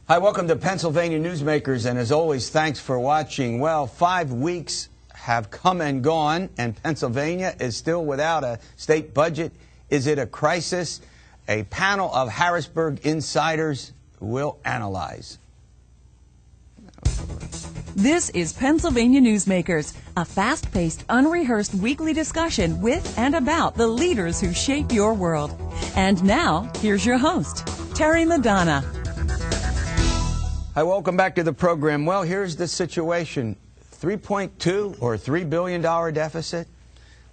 Hi, welcome to Pennsylvania Newsmakers, and as always, thanks for watching. Well, 5 weeks have come and gone, and Pennsylvania is still without a state budget. Is it a crisis? A panel of Harrisburg insiders will analyze. This is Pennsylvania Newsmakers, a fast-paced, unrehearsed weekly discussion with and about the leaders who shape your world. And now, here's your host, Terry Madonna. Hi, welcome back to the program. Well, here's the situation. $3.2 or $3 billion deficit.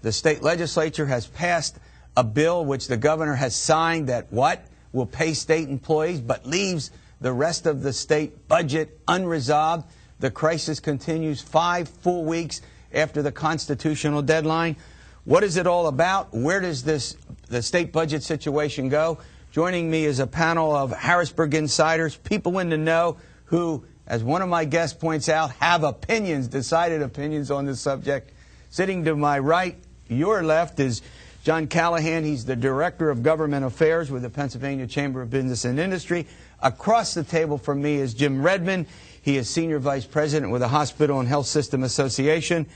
The state legislature has passed a bill which the governor has signed that will pay state employees but leaves the rest of the state budget unresolved. The crisis continues 5 full weeks after the constitutional deadline. What is it all about? Where does the state budget situation go? Joining me is a panel of Harrisburg insiders, people in the know who, as one of my guests points out, have opinions, decided opinions on this subject. Sitting to my right, your left, is John Callahan. He's the Director of Government Affairs with the Pennsylvania Chamber of Business and Industry. Across the table from me is Jim Redmond. He is Senior Vice President with the Hospital and Healthsystem Association.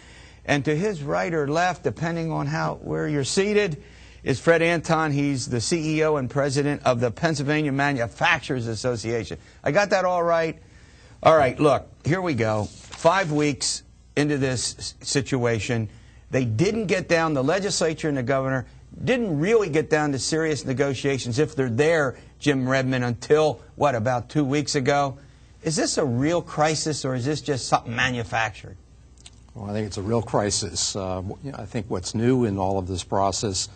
And to his right or left, depending on where you're seated, is Fred Anton. He's the CEO and President of the Pennsylvania Manufacturers Association. I got that all right? All right, look, here we go. 5 weeks into this situation. They didn't get down, the legislature and the governor didn't really get down to serious negotiations, if they're there, Jim Redmond, until, about 2 weeks ago? Is this a real crisis, or is this just something manufactured? Well, I think it's a real crisis. I think what's new in all of this process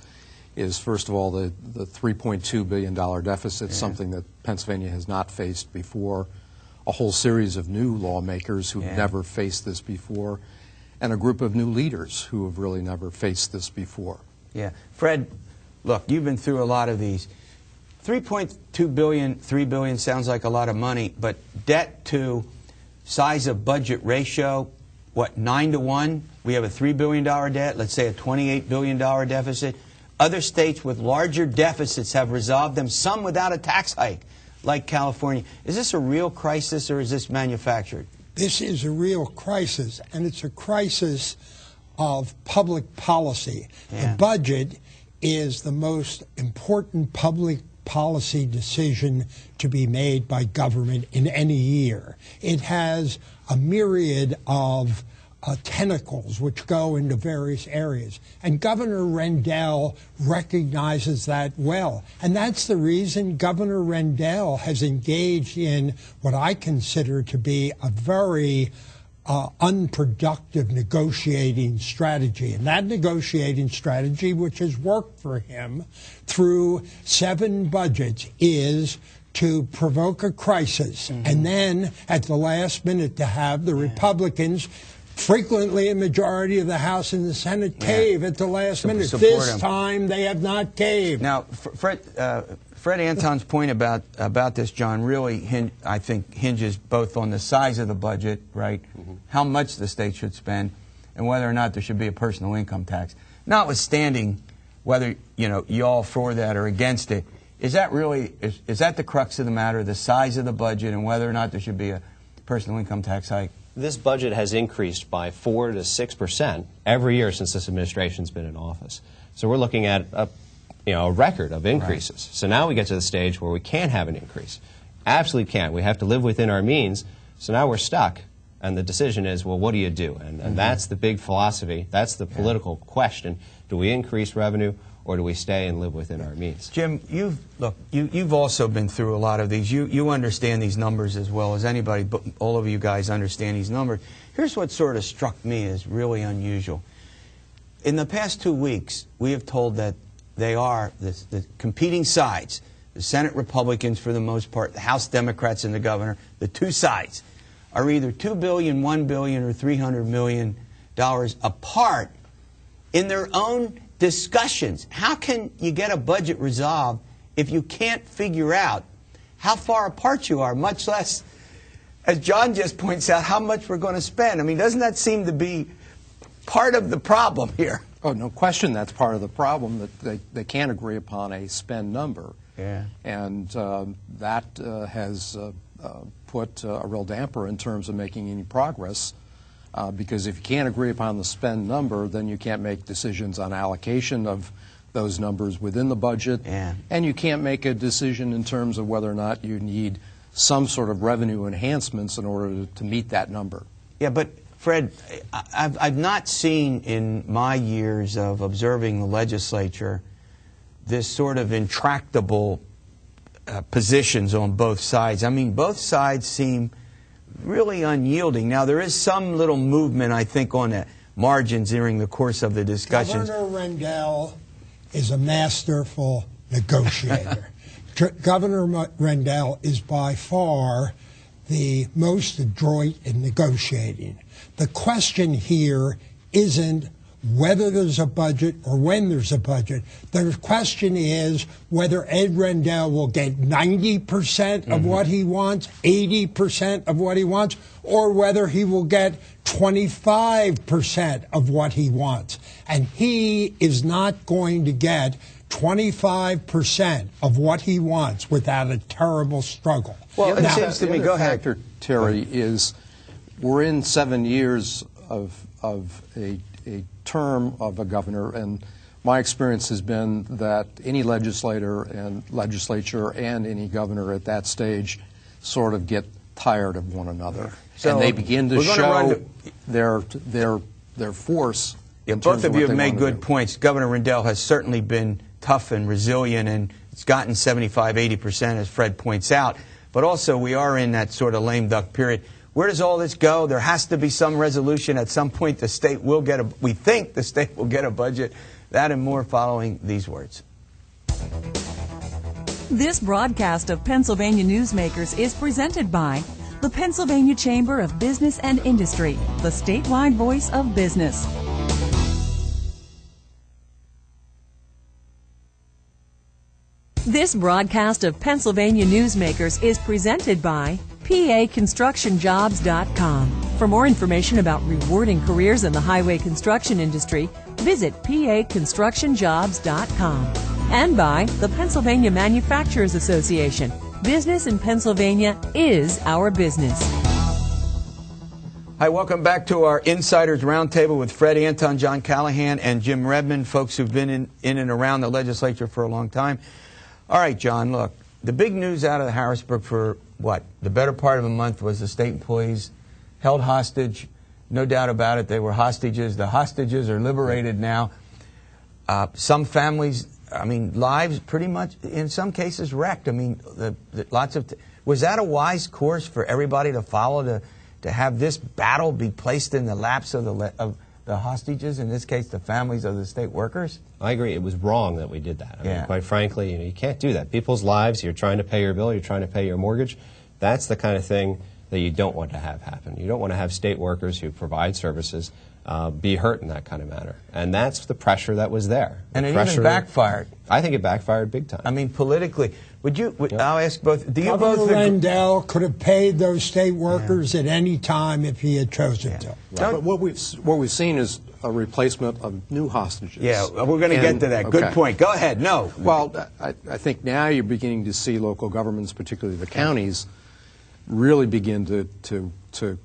is, first of all, the $3.2 billion deficit, something that Pennsylvania has not faced before, a whole series of new lawmakers who've never faced this before, and a group of new leaders who have really never faced this before. Yeah. Fred, look, you've been through a lot of these. $3.2 billion, $3 billion sounds like a lot of money, but debt to size of budget ratio, 9 to 1? We have a $3 billion debt, let's say a $28 billion deficit. Other states with larger deficits have resolved them, some without a tax hike, like California. Is this a real crisis, or is this manufactured? This is a real crisis, and it's a crisis of public policy. The budget is the most important public policy decision to be made by government in any year. It has a myriad of tentacles which go into various areas. And Governor Rendell recognizes that well. And that's the reason Governor Rendell has engaged in what I consider to be a very unproductive negotiating strategy. And that negotiating strategy, which has worked for him through 7 budgets, is to provoke a crisis and then at the last minute to have the Republicans, frequently a majority of the House and the Senate, cave at the last minute. This time they have not caved. Now, Fred Anton's point about this, John, really, I think, hinges both on the size of the budget, right, how much the state should spend, and whether or not there should be a personal income tax. Notwithstanding whether, you all for that or against it, is that really, is that the crux of the matter, the size of the budget and whether or not there should be a personal income tax hike? This budget has increased by 4 to 6% every year since this administration's been in office. So we're looking at a record of increases. Right. So now we get to the stage where we can't have an increase. Absolutely can't. We have to live within our means. So now we're stuck. And the decision is, well, what do you do? And that's the big philosophy. That's the political question. Do we increase revenue, or do we stay and live within our means? Jim, you've also been through a lot of these. You understand these numbers as well as anybody, but all of you guys understand these numbers. Here's what sort of struck me as really unusual. In the past 2 weeks, we have told that they are the competing sides, the Senate Republicans for the most part, the House Democrats and the governor, the two sides are either $2 billion, $1 billion, or $300 million apart in their own discussions. How can you get a budget resolved if you can't figure out how far apart you are, much less, as John just points out, how much we're going to spend? I mean, doesn't that seem to be part of the problem here? Oh, no question that's part of the problem, that they can't agree upon a spend number. Yeah. And that has put a real damper in terms of making any progress. Because if you can't agree upon the spend number, then you can't make decisions on allocation of those numbers within the budget, and you can't make a decision in terms of whether or not you need some sort of revenue enhancements in order to meet that number. Yeah, but Fred, I've not seen in my years of observing the legislature this sort of intractable positions on both sides. I mean, both sides seem really unyielding. Now, there is some little movement, I think, on the margins during the course of the discussions. Governor Rendell is a masterful negotiator. Governor Rendell is by far the most adroit in negotiating. The question here isn't whether there's a budget or when there's a budget. The question is whether Ed Rendell will get 90% of what he wants, 80% of what he wants, or whether he will get 25% of what he wants. And he is not going to get 25% of what he wants without a terrible struggle. Well, it seems to me, go ahead. Factor, Terry, is we're in 7 years of a term of a governor, and my experience has been that any legislature and any governor at that stage sort of get tired of one another, so and they begin to show their force. Yeah, both of you have made good points. Governor Rendell has certainly been tough and resilient, and it's gotten 75–80%, as Fred points out. But also, we are in that sort of lame duck period. Where does all this go? There has to be some resolution. At some point, the state will get we think the state will get a budget. That and more following these words. This broadcast of Pennsylvania Newsmakers is presented by the Pennsylvania Chamber of Business and Industry, the statewide voice of business. This broadcast of Pennsylvania Newsmakers is presented by PAConstructionJobs.com. For more information about rewarding careers in the highway construction industry, visit PAConstructionJobs.com. And by the Pennsylvania Manufacturers Association. Business in Pennsylvania is our business. Hi, welcome back to our Insiders Roundtable with Fred, Anton, John Callahan, and Jim Redmond, folks who've been in and around the legislature for a long time. All right, John, look, the big news out of Harrisburg for, the better part of a month was the state employees held hostage. No doubt about it, they were hostages. The hostages are liberated now. Some families, lives pretty much, in some cases, wrecked. Was that a wise course for everybody to follow, to have this battle be placed in the laps of the hostages, in this case, the families of the state workers? I agree. It was wrong that we did that. I mean, quite frankly, you can't do that. People's lives, you're trying to pay your bill, you're trying to pay your mortgage. That's the kind of thing that you don't want to have happen. You don't want to have state workers who provide services be hurt in that kind of manner. And that's the pressure that was there. And it even backfired. I think it backfired big time. Politically. I'll ask both. Do you Governor both Rendell could have paid those state workers at any time if he had chosen to. Right. But what we've seen is a replacement of new hostages. Yeah, we're going to get to that. Okay. Good point. Go ahead. No. Well, I think now you're beginning to see local governments, particularly the counties, really begin to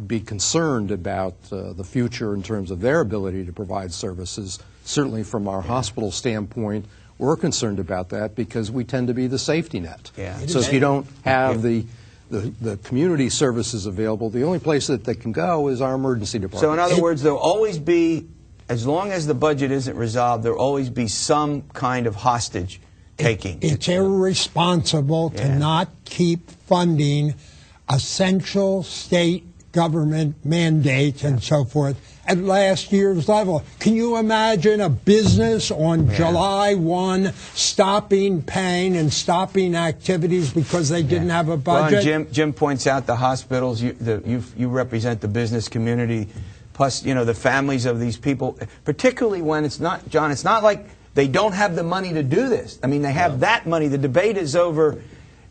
be concerned about the future in terms of their ability to provide services. Certainly from our hospital standpoint, we're concerned about that because we tend to be the safety net. Yeah. So if you don't have the community services available, the only place that they can go is our emergency department. So in other words, there'll always be, as long as the budget isn't resolved, there'll always be some kind of hostage taking. It's irresponsible to not keep funding essential state government mandates and so forth at last year's level. Can you imagine a business on July 1 stopping paying and stopping activities because they didn't have a budget? Well, Jim points out the hospitals, you represent the business community, plus the families of these people, particularly when it's not, John, it's not like they don't have the money to do this. They have that money. The debate is over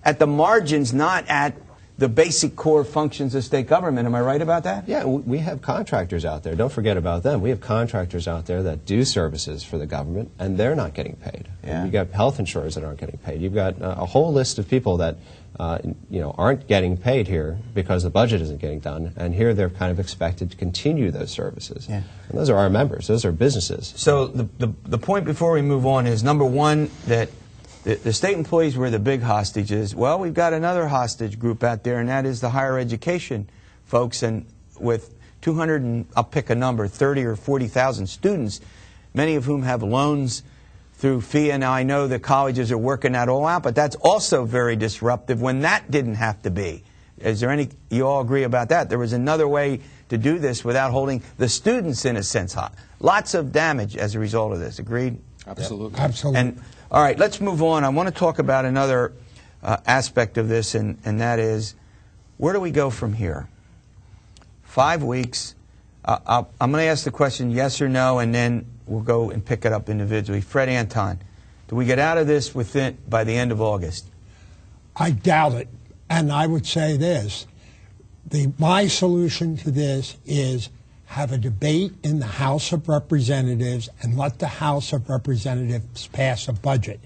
at the margins, not at the basic core functions of state government. Am I right about that? Yeah, we have contractors out there. Don't forget about them. We have contractors out there that do services for the government, and they're not getting paid. Yeah. You've got health insurers that aren't getting paid. You've got a whole list of people that aren't getting paid here because the budget isn't getting done, and here they're kind of expected to continue those services. Yeah. And those are our members. Those are businesses. So the point before we move on is, number one, that the state employees were the big hostages. Well, we've got another hostage group out there, and that is the higher education folks. And with 200, and I'll pick a number, 30 or 40,000 students, many of whom have loans through FIA. Now, I know the colleges are working that all out, but that's also very disruptive when that didn't have to be. Is there any, you all agree about that? There was another way to do this without holding the students, in a sense, hot. Lots of damage as a result of this. Agreed? Absolutely. Absolutely. And all right, let's move on. I want to talk about another aspect of this, and that is, where do we go from here? 5 weeks. I'm going to ask the question yes or no, and then we'll go and pick it up individually. Fred, Anton, do we get out of this by the end of August? I doubt it. And I would say this. My solution to this is have a debate in the House of Representatives and let the House of Representatives pass a budget.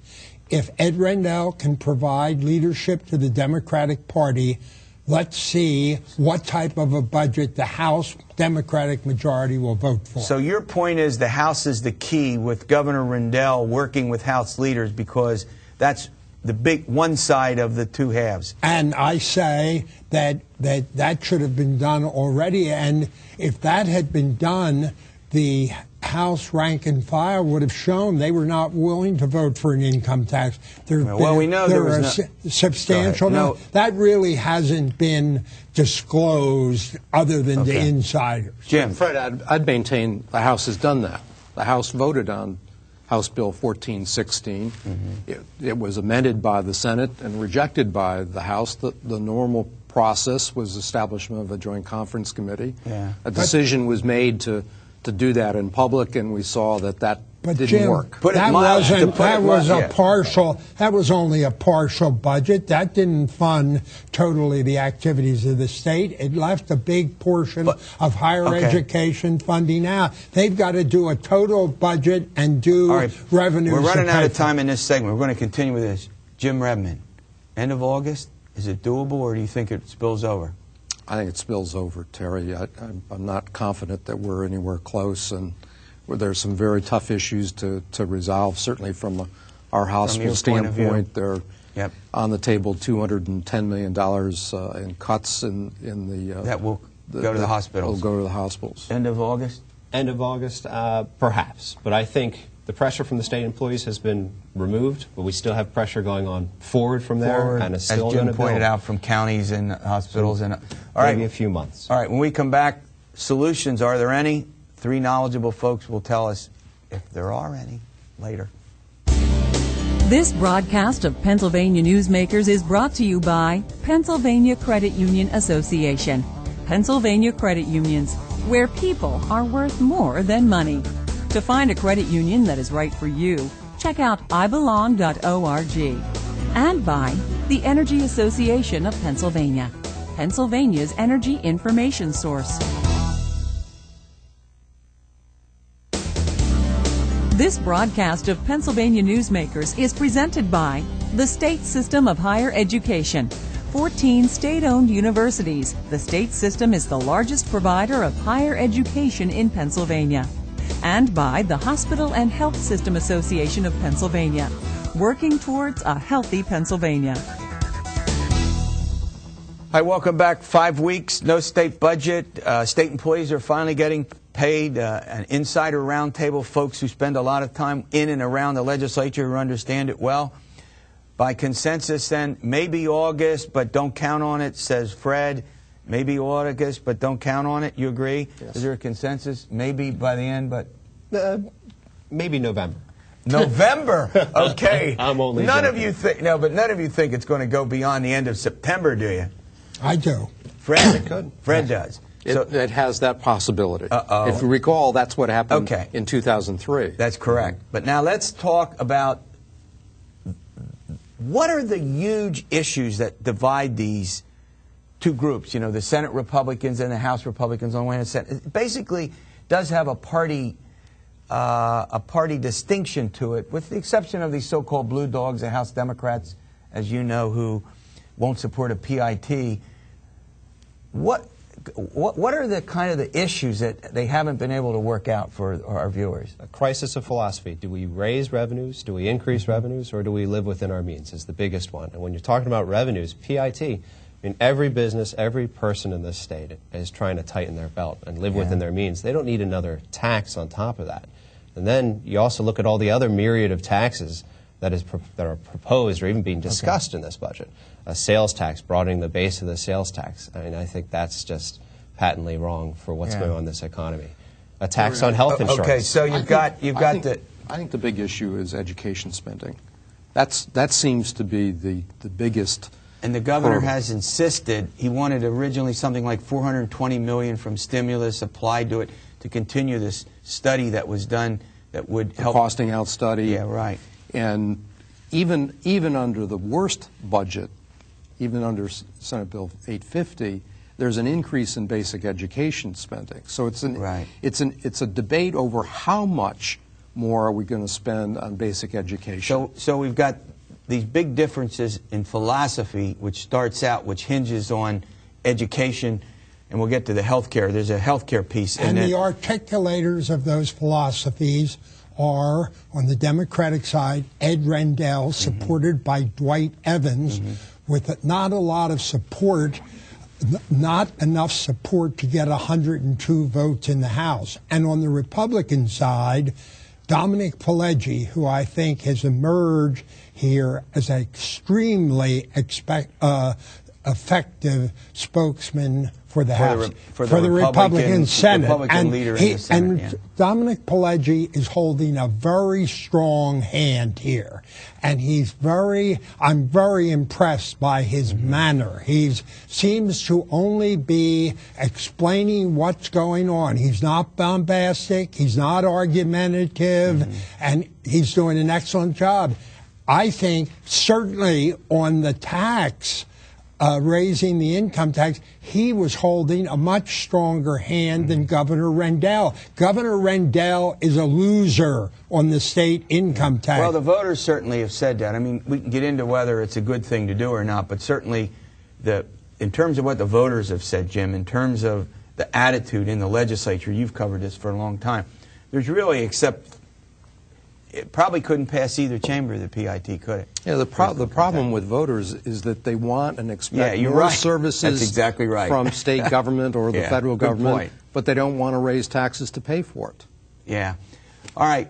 If Ed Rendell can provide leadership to the Democratic Party, let's see what type of a budget the House Democratic majority will vote for. So your point is the House is the key, with Governor Rendell working with House leaders, because that's the big one side of the two halves. And I say that should have been done already. And if that had been done, the House rank and file would have shown they were not willing to vote for an income tax. Well, we know there was substantial. No, that really hasn't been disclosed other than to insiders. Jim. Fred, I'd maintain the House has done that. The House voted on House Bill 1416. It was amended by the Senate and rejected by the House. The normal process was establishment of a joint conference committee. Yeah. A decision was made to do that in public, and we saw that didn't Jim, work. That was only a partial budget. That didn't fund totally the activities of the state. It left a big portion of higher education funding out. They've got to do a total budget and do revenue. We're running out of time in this segment. We're going to continue with this. Jim Redmond, end of August, is it doable, or do you think it spills over? I think it spills over, Terry. I'm not confident that we're anywhere close, and there's some very tough issues to resolve, certainly from our hospital standpoint. They're on the table $210 million in cuts in the... that will go to the hospitals. Will go to the hospitals. End of August? End of August, perhaps. But I think the pressure from the state employees has been removed, but we still have pressure going on forward from there. And it's still as Jim pointed out, from counties and hospitals. And maybe a few months. All right, when we come back, solutions, are there any? Three knowledgeable folks will tell us if there are any later. This broadcast of Pennsylvania Newsmakers is brought to you by Pennsylvania Credit Union Association. Pennsylvania Credit Unions, where people are worth more than money. To find a credit union that is right for you, check out ibelong.org. And by the Energy Association of Pennsylvania, Pennsylvania's energy information source. This broadcast of Pennsylvania Newsmakers is presented by the State System of Higher Education. 14 state-owned universities. The state system is the largest provider of higher education in Pennsylvania. And by the Hospital and Health System Association of Pennsylvania, working towards a healthy Pennsylvania. Hi, welcome back. 5 weeks, no state budget. State employees are finally getting paid. An insider roundtable, folks who spend a lot of time in and around the legislature who understand it well. By consensus, then, maybe August, but don't count on it, says Fred. Maybe August, but don't count on it. You agree? Yes. Is there a consensus? Maybe by the end, but... Maybe November. November? Okay. I'm only none joking. of you think, no, but none of you think it's going to go beyond the end of September, do you? I do. Fred? It could. Fred does. It has that possibility. If you recall, that's what happened in 2003. That's correct. But now let's talk about what are the huge issues that divide these two groups, you know, the Senate Republicans and the House Republicans on one hand. It basically does have a party distinction to it, with the exception of these so-called blue dogs, the House Democrats, as you know, who won't support a PIT. What are the kind of the issues that they haven't been able to work out for our viewers? A crisis of philosophy. Do we raise revenues? Do we increase revenues? Or do we live within our means is the biggest one. And when you're talking about revenues, PIT, I mean, every business, every person in this state is trying to tighten their belt and live within their means. They don't need another tax on top of that. And then you also look at all the other myriad of taxes that are proposed or even being discussed in this budget. A sales tax, broadening the base of the sales tax. I mean, I think that's just patently wrong for what's going on in this economy. A tax on health insurance. Okay, so I think the big issue is education spending. That seems to be the biggest. And the governor has insisted, he wanted originally something like $420 million from stimulus applied to it to continue this study that was done that would help. The costing out study. Yeah, right. And even under the worst budget, even under Senate Bill 850, there's an increase in basic education spending. So it's a debate over how much more are we going to spend on basic education. So we've got these big differences in philosophy, which hinges on education, and we'll get to the health care. There's a health care piece. And the articulators of those philosophies are, on the Democratic side, Ed Rendell, supported by Dwight Evans, with not a lot of support, not enough support to get 102 votes in the House. And on the Republican side, Dominic Pileggi, who I think has emerged here as an extremely effective spokesman for the House, for the Republican Senate. Republican leader in the Senate, and Dominic Pileggi is holding a very strong hand here. And I'm very impressed by his manner. He seems to only be explaining what's going on. He's not bombastic, he's not argumentative, and he's doing an excellent job. I think certainly on the tax, raising the income tax, he was holding a much stronger hand than Governor Rendell. Governor Rendell is a loser on the state income tax. Well, the voters certainly have said that. I mean, we can get into whether it's a good thing to do or not, but certainly in terms of what the voters have said, Jim, in terms of the attitude in the legislature, you've covered this for a long time, there's really, except it probably couldn't pass either chamber of the PIT, could it? Yeah, the problem with voters is that they want and expect more right. services That's exactly right. from state government or the federal government, but they don't want to raise taxes to pay for it. Yeah. All right.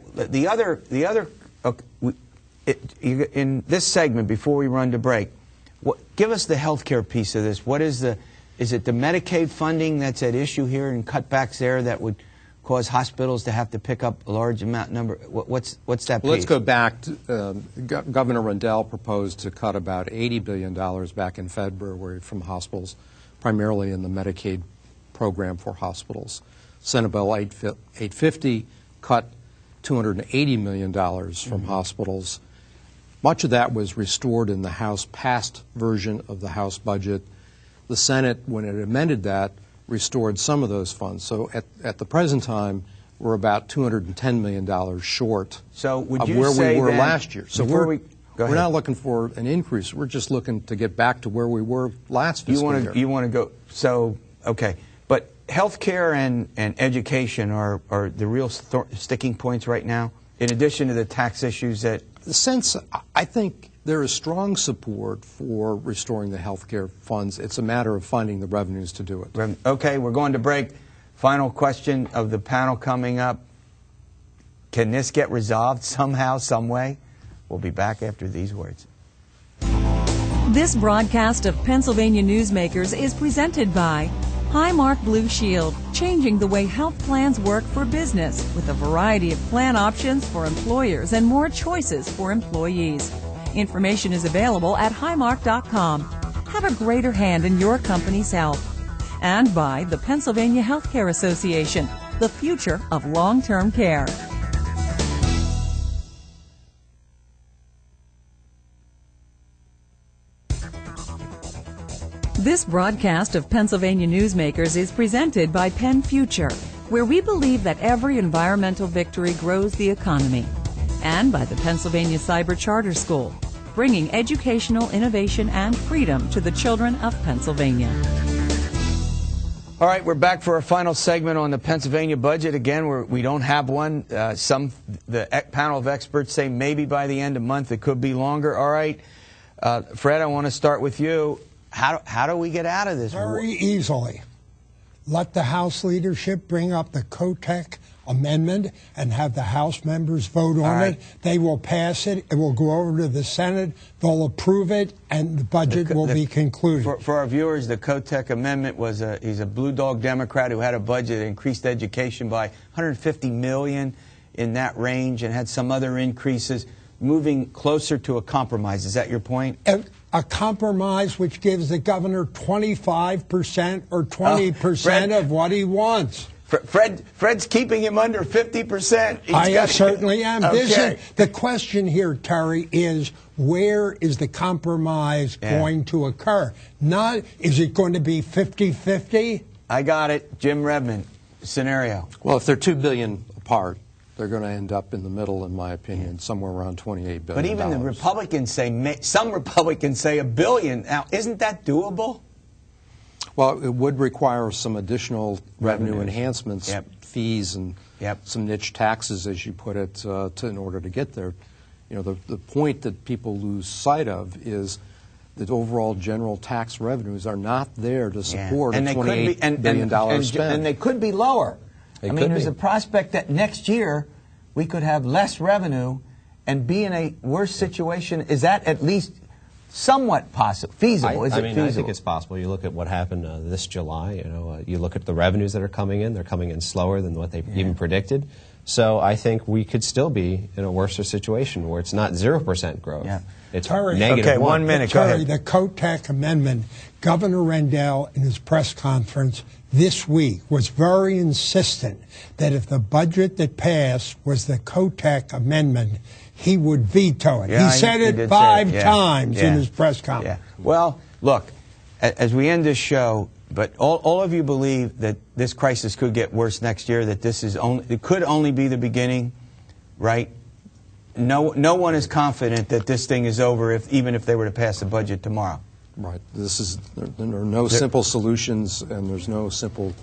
In this segment, before we run to break, give us the health care piece of this. Is it the Medicaid funding that's at issue here and cutbacks there that would cause hospitals to have to pick up a large number? What's that piece? Well, let's go back to Governor Rendell proposed to cut about $80 billion back in February from hospitals, primarily in the Medicaid program for hospitals. Senate Bill 850 cut $280 million from hospitals. Much of that was restored in the House passed version of the House budget. The Senate, when it amended that, restored some of those funds. So at the present time, we're about $210 million short of where we were last year. So we're not looking for an increase. We're just looking to get back to where we were last fiscal year. You want to go, so, okay. But health care and education are the real sticking points right now, in addition to the tax issues that... I think there is strong support for restoring the health care funds. It's a matter of finding the revenues to do it. Okay, we're going to break. Final question of the panel coming up. Can this get resolved somehow, some way? We'll be back after these words. This broadcast of Pennsylvania Newsmakers is presented by Highmark Blue Shield, changing the way health plans work for business with a variety of plan options for employers and more choices for employees. Information is available at highmark.com. Have a greater hand in your company's health. And by the Pennsylvania Healthcare Association, the future of long-term care. This broadcast of Pennsylvania Newsmakers is presented by Penn Future, where we believe that every environmental victory grows the economy, and by the Pennsylvania Cyber Charter School, bringing educational innovation and freedom to the children of Pennsylvania. All right, we're back for our final segment on the Pennsylvania budget. Again, we don't have one. The panel of experts say maybe by the end of the month. It could be longer. All right, Fred, I want to start with you. How do we get out of this? Very easily. Let the House leadership bring up the COTEC amendment and have the House members vote on it. They will pass it. It will go over to the Senate. They'll approve it, and the budget will be concluded. For our viewers, the COTEC amendment was he's a blue dog Democrat who had a budget that increased education by $150 million in that range and had some other increases, moving closer to a compromise. Is that your point? A compromise which gives the governor 25% or 20% of what he wants. Fred's keeping him under 50%. I certainly am. Okay. The question here, Terry, is where is the compromise going to occur? Not, is it going to be 50-50? I got it. Jim Redmond, scenario. Well, if they're $2 billion apart, they're going to end up in the middle, in my opinion, somewhere around $28 billion. But even the Republicans say, some Republicans say $1 billion. Now, isn't that doable? Well, it would require some additional revenue enhancements, fees, and some niche taxes, as you put it, in order to get there. You know, the point that people lose sight of is that overall general tax revenues are not there to support a $28 billion spend. And they could be lower. I mean, there's a prospect that next year we could have less revenue and be in a worse situation. Is that at least somewhat feasible? I think it's possible. You look at what happened this July. You know, you look at the revenues that are coming in. They're coming in slower than what they even predicted. So I think we could still be in a worse situation where it's not 0% growth. It's negative. Okay, 1 minute. Go ahead. The COTEC amendment, Governor Rendell in his press conference this week was very insistent that if the budget that passed was the COTEC amendment, he would veto it. He said it 5 times in his press conference. Well, look, as we end this show, but all of you believe that this crisis could get worse next year, that it could only be the beginning, right? No one is confident that this thing is over, even if they were to pass the budget tomorrow. Right. There are no simple solutions, and there's no simple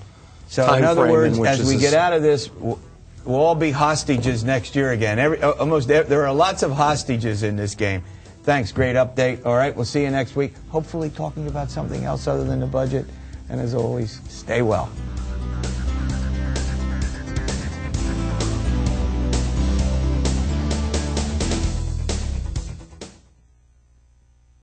So time in other frame words, in which as we get out of this, we'll all be hostages next year again. There are lots of hostages in this game. Thanks. Great update. All right. We'll see you next week. Hopefully talking about something else other than the budget. And as always, stay well.